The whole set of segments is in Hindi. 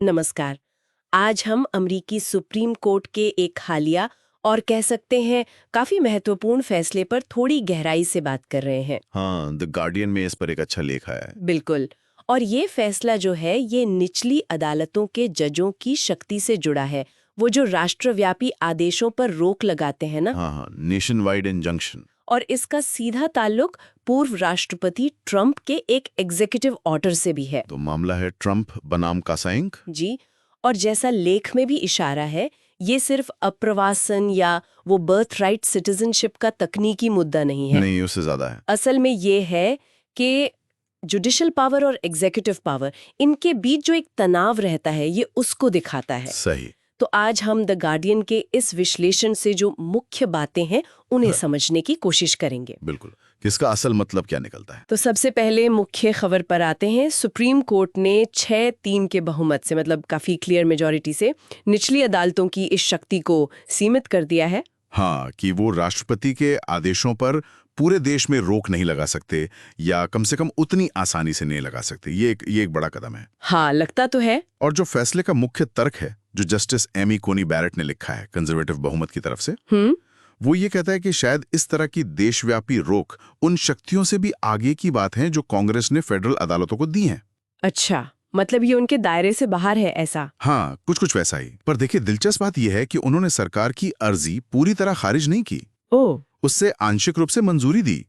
नमस्कार। आज हम अमेरिकी सुप्रीम कोर्ट के एक हालिया और कह सकते हैं काफी महत्वपूर्ण फैसले पर थोड़ी गहराई से बात कर रहे हैं। हाँ, द गार्डियन में इस पर एक अच्छा लेख आया है। बिल्कुल। और ये फैसला जो है ये निचली अदालतों के जजों की शक्ति से जुड़ा है, वो जो राष्ट्रव्यापी आदेशों पर रोक लगाते हैं ना। हाँ, नेशन वाइड इंजंक्शन। और इसका सीधा ताल्लुक पूर्व राष्ट्रपति ट्रंप के एक एग्जीक्यूटिव ऑर्डर से भी है। तो मामला है ट्रंप बनाम कासाइंक। जी। और जैसा लेख में भी इशारा है, ये सिर्फ अप्रवासन या वो बर्थ राइट सिटीजनशिप का तकनीकी मुद्दा नहीं है। नहीं, उससे ज्यादा है। असल में ये है कि जुडिशल पावर और एग्जीक्यूटिव पावर, इनके बीच जो एक तनाव रहता है ये उसको दिखाता है। सही। तो आज हम द गार्डियन के इस विश्लेषण से जो मुख्य बातें हैं उन्हें समझने की कोशिश करेंगे। बिल्कुल। किसका असल मतलब क्या निकलता है? तो सबसे पहले मुख्य खबर पर आते हैं। सुप्रीम कोर्ट ने 6-3 के बहुमत से, मतलब काफी क्लियर मेजॉरिटी से, निचली अदालतों की इस शक्ति को सीमित कर दिया है। हाँ, कि वो राष्ट्रपति के आदेशों पर पूरे देश में रोक नहीं लगा सकते, या कम से कम उतनी आसानी से नहीं लगा सकते। ये एक बड़ा कदम है। हाँ, लगता तो है। और जो फैसले का मुख्य तर्क है, जो जस्टिस एमी कोनी बैरेट ने लिखा है कंजर्वेटिव बहुमत की तरफ से, वो ये कहता है कि शायद इस तरह की देशव्यापी रोक उन शक्तियों से भी आगे की बात है जो कांग्रेस ने फेडरल अदालतों को दी हैं। अच्छा, मतलब ये उनके दायरे से बाहर है ऐसा? हाँ, कुछ वैसा ही। पर देखिए, दिलचस्प बात यह है कि उन्होंने सरकार की अर्जी पूरी तरह खारिज नहीं की। ओह। उससे आंशिक रूप से मंजूरी दी।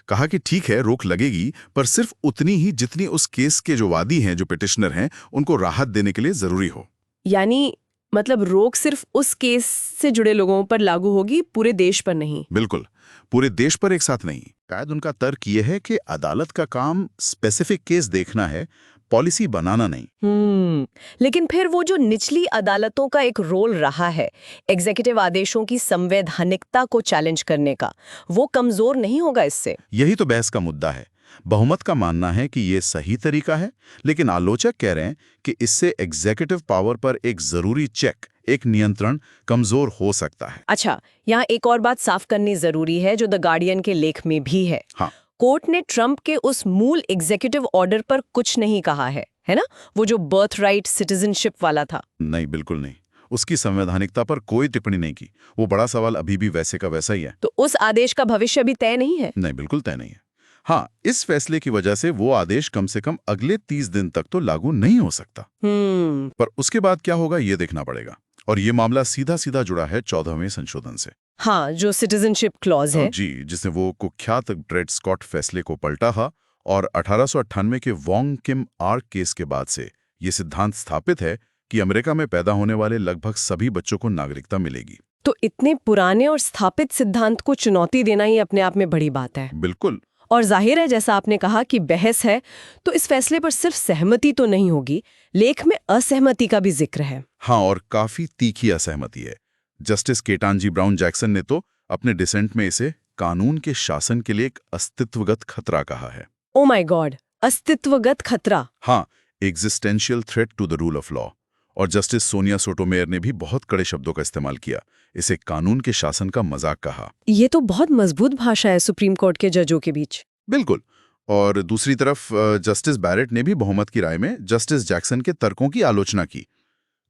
कहा कि ठीक है, रोक लगेगी, पर सिर्फ उतनी ही जितनी उस केस के जो वादी हैं, जो पिटिशनर हैं, उनको राहत देने के लिए जरूरी हो। यानी मतलब रोक सिर्फ उस केस से जुड़े लोगों पर लागू होगी, पूरे देश पर नहीं। बिल्कुल, पूरे देश पर एक साथ नहीं। शायद उनका तर्क ये है कि अदालत का काम स्पेसिफिक केस देखना है, पॉलिसी बनाना नहीं। लेकिन फिर वो जो निचली अदालतों का एक रोल रहा है एग्जीक्यूटिव आदेशों की संवैधानिकता को चैलेंज करने का, वो कमजोर नहीं होगा इससे? यही तो बहस का मुद्दा है। बहुमत का मानना है कि ये सही तरीका है, लेकिन आलोचक कह रहे हैं कि इससे एग्जीक्यूटिव पावर पर एक जरूरी चेक, एक नियंत्रण कमजोर हो सकता है। अच्छा, यहाँ एक और बात साफ करनी जरूरी है जो द गार्डियन के लेख में भी है। हाँ, कोर्ट ने ट्रंप के उस मूल एग्जीक्यूटिव ऑर्डर पर कुछ नहीं कहा है ना? वो जो बर्थ राइट सिटीजनशिप वाला था। नहीं, बिल्कुल नहीं। उसकी संवैधानिकता पर कोई टिप्पणी नहीं की। वो बड़ा सवाल अभी भी वैसे का वैसा ही है। तो उस आदेश का भविष्य भी तय नहीं है? नहीं, बिल्कुल तय नहीं है। हाँ, इस फैसले की वजह से वो आदेश कम से कम अगले 30 दिन तक तो लागू नहीं हो सकता। पर उसके बाद क्या होगा ये देखना पड़ेगा। और ये मामला सीधा सीधा जुड़ा है 14वें संशोधन से। हाँ, जो सिटीजनशिप क्लॉज है। जी, जिसने वो कुख्यात ड्रेड स्कॉट फैसले को पलटा था। और 1898 के वोंग किम आर्क केस के बाद से ये सिद्धांत स्थापित है कि अमेरिका में पैदा होने वाले लगभग सभी बच्चों को नागरिकता मिलेगी। तो इतने पुराने और स्थापित सिद्धांत को चुनौती देना ही अपने आप में बड़ी बात है। बिल्कुल। और जाहिर है, जैसा आपने कहा कि बहस है, तो इस फैसले पर सिर्फ सहमति तो नहीं होगी, लेख में असहमति का भी जिक्र है। हाँ, और काफी तीखी असहमति है। जस्टिस केटानजी ब्राउन जैक्सन ने तो अपने डिसेंट में इसे कानून के शासन के लिए एक अस्तित्वगत खतरा कहा है। ओ माय गॉड, अस्तित्वगत खतरा? हाँ, existential threat to the rule of law. और जस्टिस सोनिया सोटोमेयर ने भी बहुत कड़े शब्दों का इस्तेमाल किया। इसे कानून के शासन का मजाक कहा। ये तो बहुत मजबूत भाषा है सुप्रीम कोर्ट के जजों के बीच। बिल्कुल। और दूसरी तरफ जस्टिस बैरेट ने भी बहुमत की राय में जस्टिस जैक्सन के तर्कों की आलोचना की।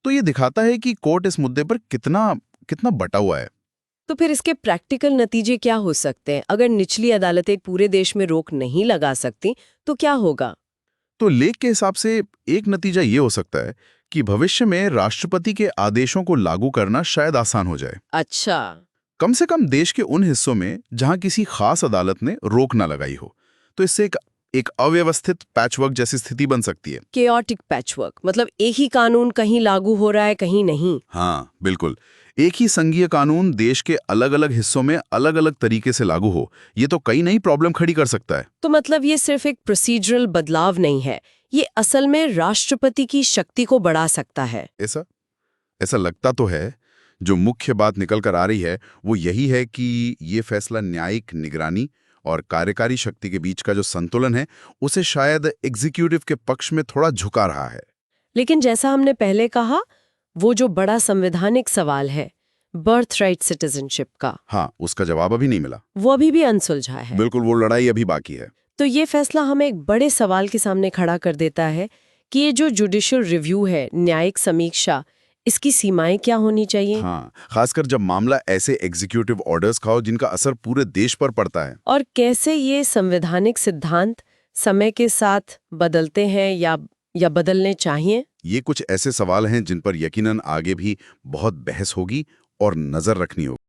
तो ये दिखाता है कि कोर्ट इस मुद्दे पर कितना बटा हुआ है। तो फिर इसके प्रैक्टिकल नतीजे क्या हो सकते हैं? अगर निचली अदालतें पूरे देश में रोक नहीं लगा सकती तो क्या होगा? तो लेख के हिसाब से एक नतीजा ये हो सकता है कि भविष्य में राष्ट्रपति के आदेशों को लागू करना शायद आसान हो जाए। अच्छा। कम से कम देश के उन हिस्सों में जहां किसी खास अदालत ने रोक ना लगाई हो। तो इससे एक अव्यवस्थित पैचवर्क जैसी स्थिति बन सकती है। केओटिक पैचवर्क, मतलब एक ही कानून कहीं लागू हो रहा है, कहीं नहीं। हाँ, बिल्कुल। एक ही संघीय कानून देश के अलग अलग हिस्सों में अलग अलग तरीके से लागू हो, ये तो कई नई प्रॉब्लम खड़ी कर सकता है। तो मतलब ये सिर्फ एक प्रोसीजरल बदलाव नहीं है, ये असल में राष्ट्रपति की शक्ति को बढ़ा सकता है। ऐसा लगता तो है। जो मुख्य बात निकल कर आ रही है वो यही है कि ये फैसला न्यायिक निगरानी और कार्यकारी शक्ति के बीच का जो संतुलन है उसे शायद एग्जीक्यूटिव के पक्ष में थोड़ा झुका रहा है। लेकिन जैसा हमने पहले कहा, वो जो बड़ा संवैधानिक सवाल है बर्थ राइट सिटीजनशिप का, हाँ, उसका जवाब अभी नहीं मिला। वो अभी भी अनसुलझा है। बिल्कुल, वो लड़ाई अभी बाकी है। तो ये फैसला हमें एक बड़े सवाल के सामने खड़ा कर देता है कि ये जो जुडिशियल रिव्यू है, न्यायिक समीक्षा, इसकी सीमाएं क्या होनी चाहिए? हाँ, खासकर जब मामला ऐसे एग्जीक्यूटिव ऑर्डर्स का हो जिनका असर पूरे देश पर पड़ता है। और कैसे ये संवैधानिक सिद्धांत समय के साथ बदलते हैं या बदलने चाहिए? ये कुछ ऐसे सवाल हैं जिन पर यकीनन आगे भी बहुत बहस होगी और नजर रखनी होगी।